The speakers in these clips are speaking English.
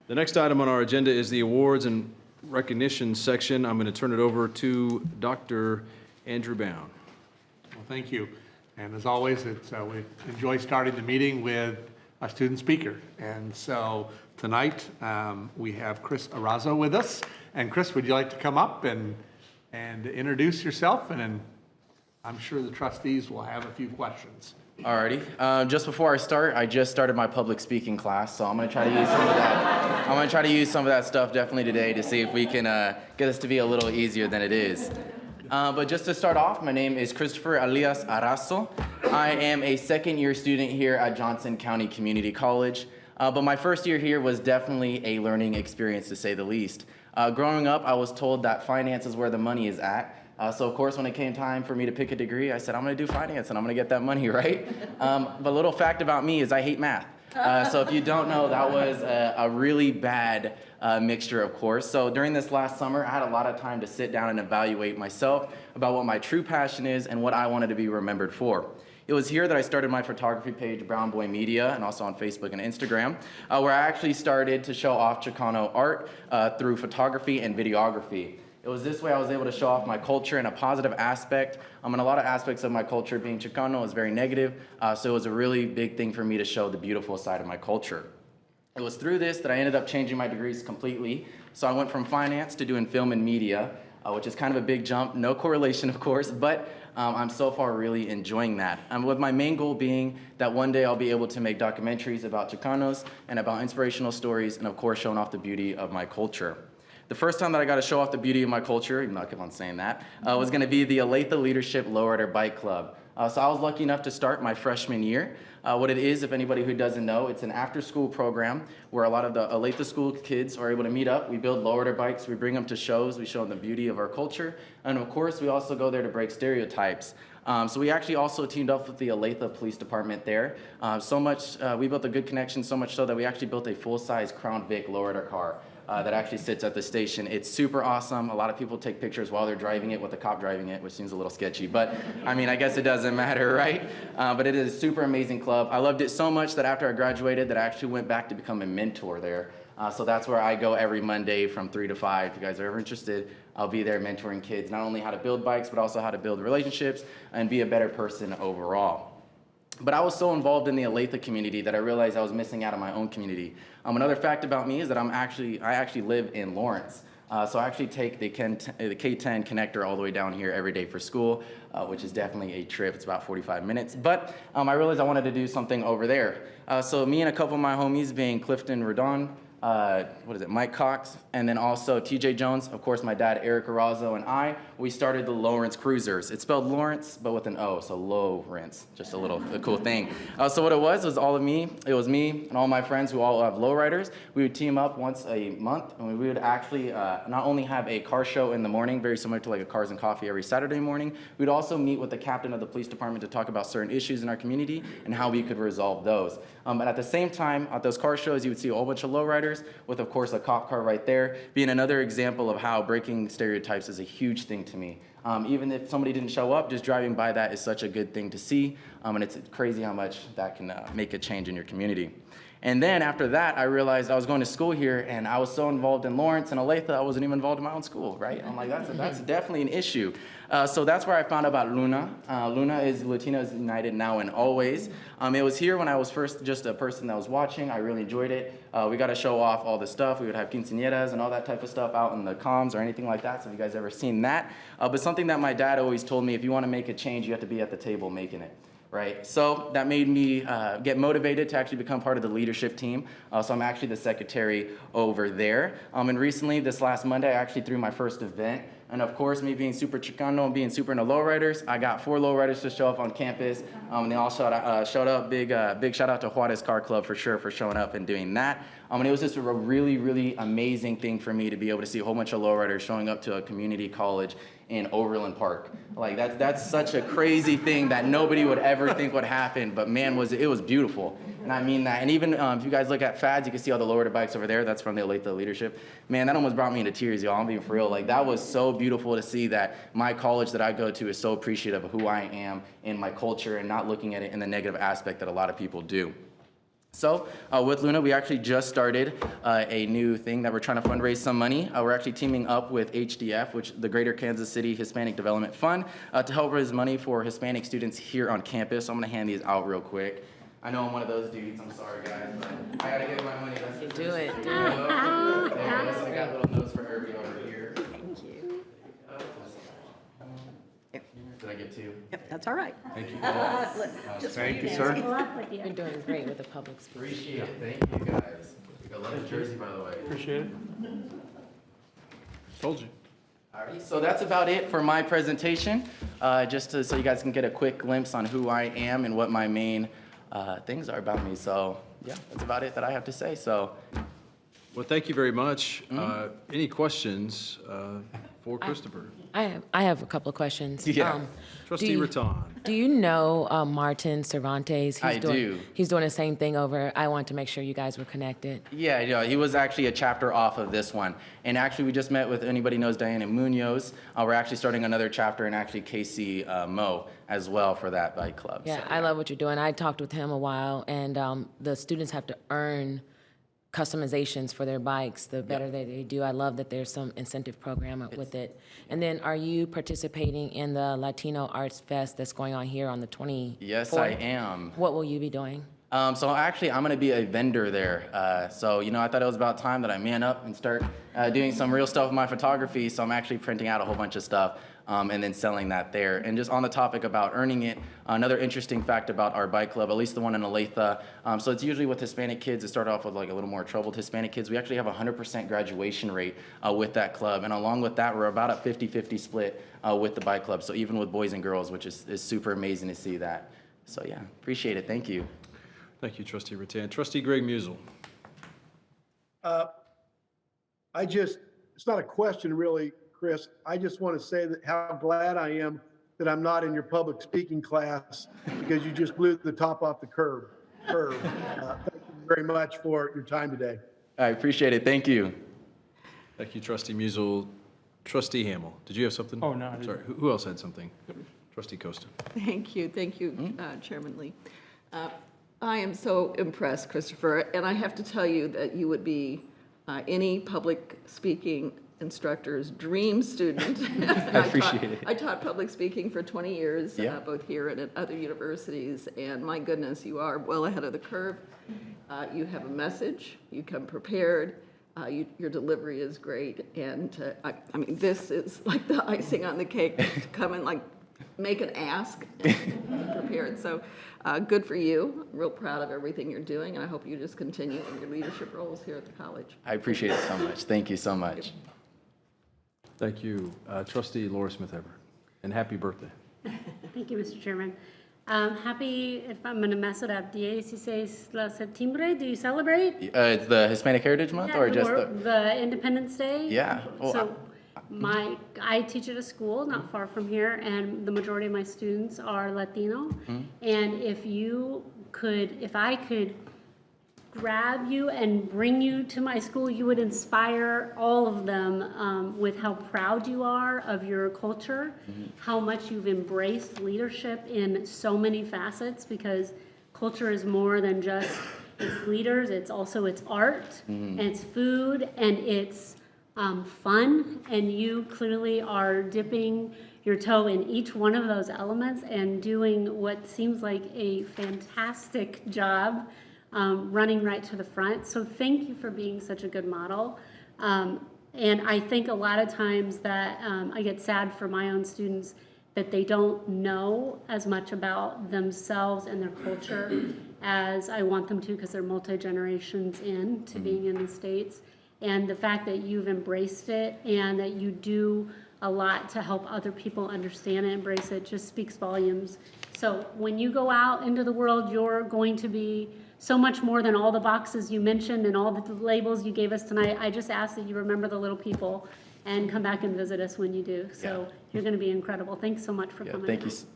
The next item on our agenda is the awards and recognition section. I'm going to turn it over to Dr. Andrew Bound. Well, thank you. And as always, we enjoy starting the meeting with a student speaker. And so tonight we have Chris Arazo with us. And Chris, would you like to come up and introduce yourself? And then I'm sure the trustees will have a few questions. Alrighty. Just before I start, I just started my public speaking class, so I'm gonna try to use some of that. I'm gonna try to use some of that stuff definitely today to see if we can get this to be a little easier than it is. But just to start off, my name is Christopher Elias Arazo. I am a second-year student here at Johnson County Community College. But my first year here was definitely a learning experience, to say the least. Growing up, I was told that finance is where the money is at. So of course, when it came time for me to pick a degree, I said, I'm gonna do finance and I'm gonna get that money, right? But a little fact about me is I hate math. So if you don't know, that was a really bad mixture, of course. So during this last summer, I had a lot of time to sit down and evaluate myself about what my true passion is and what I wanted to be remembered for. It was here that I started my photography page, Brown Boy Media, and also on Facebook and Instagram, where I actually started to show off Chicano art through photography and videography. It was this way I was able to show off my culture in a positive aspect. And a lot of aspects of my culture, being Chicano, is very negative, so it was a really big thing for me to show the beautiful side of my culture. It was through this that I ended up changing my degrees completely. So I went from finance to doing film and media, which is kind of a big jump. No correlation, of course, but I'm so far really enjoying that. With my main goal being that one day I'll be able to make documentaries about Chicanos and about inspirational stories, and of course showing off the beauty of my culture. The first time that I got to show off the beauty of my culture, even though I kept on saying that, was going to be the Olathe Leadership Lowrider Bike Club. So I was lucky enough to start my freshman year. What it is, if anybody who doesn't know, it's an after-school program where a lot of the Olathe school kids are able to meet up. We build lowrider bikes, we bring them to shows, we show them the beauty of our culture, and of course, we also go there to break stereotypes. So we actually also teamed up with the Olathe Police Department there. We built a good connection, so much so that we actually built a full-size Crown Vic lowrider car. That actually sits at the station. It's super awesome. A lot of people take pictures while they're driving it with the cop driving it, which seems a little sketchy, but I mean, I guess it doesn't matter, right? But it is a super amazing club. I loved it so much that after I graduated that I actually went back to become a mentor there. So that's where I go every Monday from 3 to 5. If you guys are ever interested, I'll be there mentoring kids, not only how to build bikes, but also how to build relationships and be a better person overall. But I was so involved in the Olathe community that I realized I was missing out on my own community. Another fact about me is that I actually live in Lawrence. So I actually take the K10 connector all the way down here every day for school, which is definitely a trip. It's about 45 minutes. But I realized I wanted to do something over there. So me and a couple of my homies, being Clifton Redon, Mike Cox, and then also TJ Jones, of course my dad Eric Arazo, and we started the Lowrence Cruisers. It's spelled Lawrence, but with an O, so Lowrence, just a cool thing. So what it was me and all my friends who all have lowriders. We would team up once a month, and we would actually not only have a car show in the morning, very similar to like a Cars and Coffee every Saturday morning, we'd also meet with the captain of the police department to talk about certain issues in our community and how we could resolve those. And at the same time, at those car shows, you would see a whole bunch of lowriders with, of course, a cop car right there, being another example of how breaking stereotypes is a huge thing to me. Even if somebody didn't show up, just driving by that is such a good thing to see, and it's crazy how much that can make a change in your community. And then after that, I realized I was going to school here, and I was so involved in Lawrence and Olathe, I wasn't even involved in my own school, right? I'm like, that's definitely an issue. So that's where I found out about Luna. Luna is Latinos United Now and Always. It was here when I was first just a person that was watching. I really enjoyed it. We got to show off all the stuff. We would have quinceañeras and all that type of stuff out in the comms or anything like that. So if you guys ever seen that. But something that my dad always told me, if you want to make a change, you have to be at the table making it. Right, so that made me get motivated to actually become part of the leadership team. So I'm actually the secretary over there. And recently, this last Monday, I actually threw my first event. And of course, me being super Chicano and being super into lowriders, I got 4 lowriders to show up on campus. And they all showed up. Big shout out to Juarez Car Club for sure for showing up and doing that. And it was just a really, really amazing thing for me to be able to see a whole bunch of lowriders showing up to a community college in Overland Park. Like that's such a crazy thing that nobody would ever think would happen, but man, it was beautiful. And I mean that. And even if you guys look at Fads, you can see all the lowrider bikes over there. That's from the Olathe leadership. Man, that almost brought me into tears, y'all. I'm being for real. Like that was so beautiful to see that my college that I go to is so appreciative of who I am in my culture and not looking at it in the negative aspect that a lot of people do. So with Luna, we actually just started a new thing that we're trying to fundraise some money. We're actually teaming up with HDF, which the Greater Kansas City Hispanic Development Fund, to help raise money for Hispanic students here on campus. So I'm gonna hand these out real quick. I know I'm one of those dudes, I'm sorry guys, but I gotta get my money. That's the Do it, first do thing. it. I got little notes for Irby over here. Thank you. Did I get two? Yep, that's all right. Thank you. Thank you, sir. You're doing great with the public speaking. Appreciate it, thank you guys. I love the jersey, by the way. Appreciate it. Told you. Alrighty, so that's about it for my presentation. So you guys can get a quick glimpse on who I am and what my main things are about me. So yeah, that's about it that I have to say. So Well, thank you very much. Any questions for Christopher? I have a couple of questions. Yeah. Trustee Rattan. Do you know Martin Cervantes? I do. He's doing the same thing over. I want to make sure you guys were connected. yeah, he was actually a chapter off of this one. And actually, we just met with, anybody knows Diana Munoz. We're actually starting another chapter in actually Casey Mo as well for that bike club. Yeah, So, I love what you're doing. I talked with him a while, and the students have to earn customizations for their bikes, the better that they do. I love that there's some incentive program with it. And then are you participating in the Latino Arts Fest that's going on here on the 24th? Yes, I am. What will you be doing? So actually, I'm going to be a vendor there. So, I thought it was about time that I man up and start doing some real stuff with my photography. So I'm actually printing out a whole bunch of stuff and then selling that there. And just on the topic about earning it, another interesting fact about our bike club, at least the one in Olathe, so it's usually with Hispanic kids. It started off with like a little more troubled Hispanic kids. We actually have a 100% graduation rate with that club. And along with that, we're about a 50-50 split with the bike club. So even with boys and girls, which is super amazing to see that. So yeah, appreciate it. Thank you. Thank you, Trustee Rattan. Trustee Greg Musel. It's not a question really, Chris. I just want to say that how glad I am that I'm not in your public speaking class because you just blew the top off the curve. Thank you very much for your time today. I appreciate it. Thank you. Thank you, Trustee Musel. Trustee Hamel, did you have something? Oh, no, I didn't. Sorry, who else had something? Trustee Costa. Thank you, Chairman Lee. I am so impressed, Christopher, and I have to tell you that you would be any public speaking instructor's dream student. I appreciate it. I taught public speaking for 20 years, Yeah. both here and at other universities, and my goodness, you are well ahead of the curve. You have a message, you come prepared, your delivery is great, and I mean, this is like the icing on the cake to come and like make an ask and be prepared. So good for you. I'm real proud of everything you're doing, and I hope you just continue in your leadership roles here at the college. I appreciate it so much. Thank you so much. Thank you. Trustee Laura Smith Ever. And happy birthday. Thank you, Mr. Chairman. Happy, if I'm going to mess it up, 16 de septiembre, do you celebrate? It's the Hispanic Heritage Month or just the Independence Day? Yeah. Oh, So I teach at a school not far from here, and the majority of my students are Latino. And if I could grab you and bring you to my school, you would inspire all of them with how proud you are of your culture, how much you've embraced leadership in so many facets, because culture is more than just its leaders, it's also its art, and it's food, and it's fun, and you clearly are dipping your toe in each one of those elements and doing what seems like a fantastic job running right to the front. So thank you for being such a good model. And I think a lot of times that I get sad for my own students that they don't know as much about themselves and their culture as I want them to, because they're multi-generations into being in the States. And the fact that you've embraced it and that you do a lot to help other people understand and embrace it just speaks volumes. So when you go out into the world, you're going to be so much more than all the boxes you mentioned and all the labels you gave us tonight. I just ask that you remember the little people and come back and visit us when you do. So you're going to be incredible. Thanks so much for coming.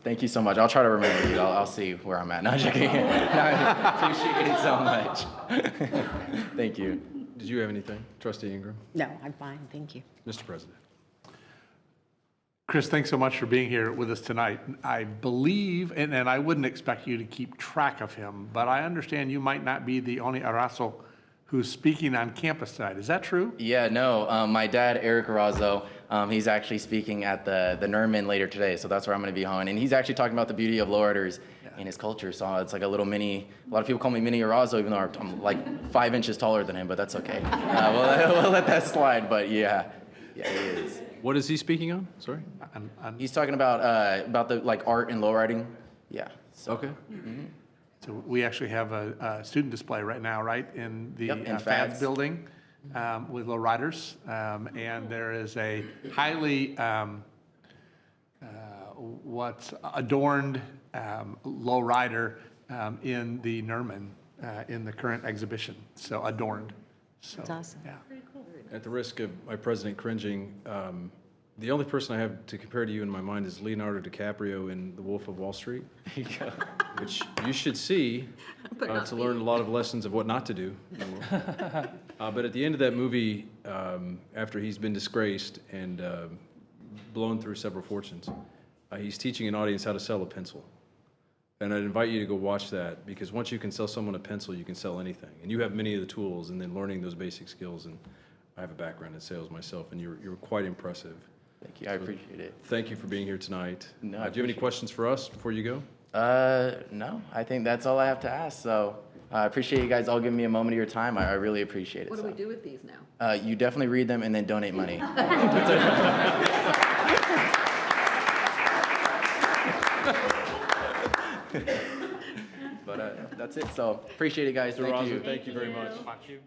Thank you so much. I'll try to remember you. I'll see where I'm at. No, I'm joking. I appreciate it so much. Thank you. Did you have anything, Trustee Ingram? No, I'm fine, thank you. Mr. President. Chris, thanks so much for being here with us tonight. I believe, and I wouldn't expect you to keep track of him, but I understand you might not be the only Arazo who's speaking on campus tonight. Is that true? Yeah, no, my dad, Eric Arazo, he's actually speaking at the Nerman later today, so that's where I'm going to be on. And he's actually talking about the beauty of lowriders in his culture. So it's like a little mini, a lot of people call me Mini Arazo, even though I'm like 5 inches taller than him, but that's okay. We'll let that slide, but yeah, he is. What is he speaking on? Sorry? He's talking about the like art and lowriding. Yeah. So. Okay. So we actually have a student display right now, right, in the Yep, in FADS FADS. building with lowriders. And there is a highly what's adorned lowrider in the Nerman in the current exhibition. So adorned. So, That's awesome. Yeah. At the risk of my president cringing, the only person I have to compare to you in my mind is Leonardo DiCaprio in The Wolf of Wall Street, which you should see to learn a lot of lessons of what not to do. But at the end of that movie, after he's been disgraced and blown through several fortunes, he's teaching an audience how to sell a pencil. And I'd invite you to go watch that, because once you can sell someone a pencil, you can sell anything. And you have many of the tools, and then learning those basic skills. And I have a background in sales myself, and you're quite impressive. Thank you. I appreciate it. Thank you for being here tonight. No, I Do you have any appreciate it. questions for us before you go? No, I think that's all I have to ask. So I appreciate you guys all giving me a moment of your time. I really appreciate it. What do so. we do with these now? You definitely read them and then donate money. But that's it. So appreciate it, guys. Thank you. Thank you very much. Thank you.